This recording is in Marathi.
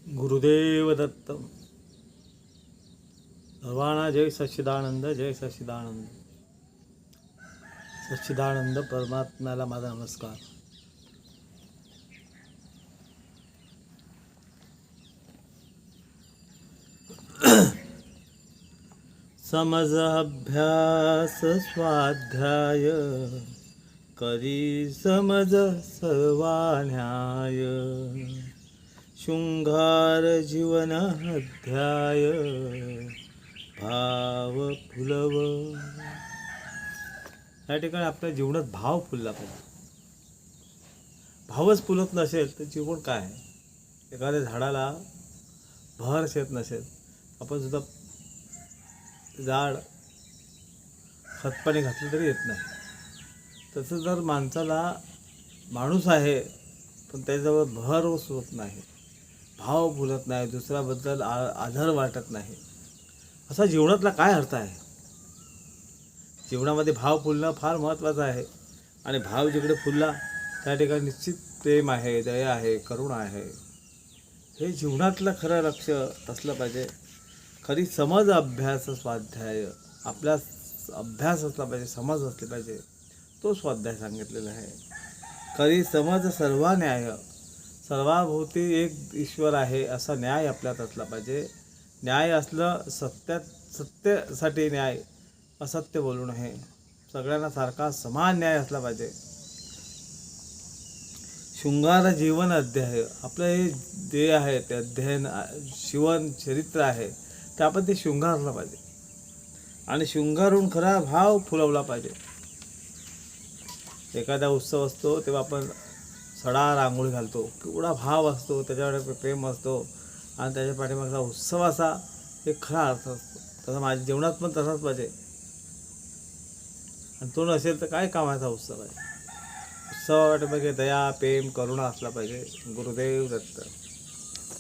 गुरुदेव दत्त. सर्वांना जय सच्चिदानंद, जय सच्चिदानंद. सच्चिदानंद परमात्म्याला माझा नमस्कार. समज अभ्यास स्वाध्याय करी समज सर्वा न्याय. शृंगार जीवन अध्याय भाव फुलव. या ठिकाणी आपल्या जीवनात भाव फुलला पाहिजे. भावच फुलत नसेल तर जीवन काय आहे? एखाद्या झाडाला बहरच येत नसेल, आपण सुद्धा झाड खतपाणी घातलं तरी येत नाही. तसं जर माणसाला माणूस आहे पण त्याच्याजवळ बहर होत नाही, भाव फुलत नाही, दुसऱ्याबद्दल आदर वाटत नाही, असा जीवनातला काय अर्थ आहे? जीवनामध्ये भाव फुलणं फार महत्त्वाचं आहे. आणि भाव जिकडे फुलला त्या ठिकाणी निश्चित प्रेम आहे, दया आहे, करुणा आहे. हे जीवनातलं खरं लक्ष असलं पाहिजे. खरी समज अभ्यास स्वाध्याय, आपला अभ्यास असला पाहिजे, समज असली पाहिजे, तो स्वाध्याय सांगितलेला आहे. खरी समज सर्वा न्याय, सर्वाभोवती एक ईश्वर आहे असा न्याय आपल्यात असला पाहिजे. न्याय असलं, सत्यासाठी न्याय, असत्य बोलू नये. सगळ्यांना सारखा समान न्याय असला पाहिजे. शृंगार जीवन अध्याय, आपलं हे जे आहे ते अध्ययन, जीवन चरित्र आहे ते आपण ते शृंगारलं पाहिजे. आणि शृंगारून खरा भाव फुलवला पाहिजे. एखादा उत्सव असतो तेव्हा आपण सडा रांगोळी घालतो, केवढा भाव असतो, त्याच्याकडे प्रेम असतो आणि त्याच्या पाठीमागचा उत्सव असा एक खरा अर्थ असतो. तसं माझ्या जीवनात पण तसाच पाहिजे. आणि तो नसेल तर काय कामाचा उत्सव आहे? उत्सवासाठी पाहिजे दया, प्रेम, करुणा असला पाहिजे. गुरुदेव दत्त.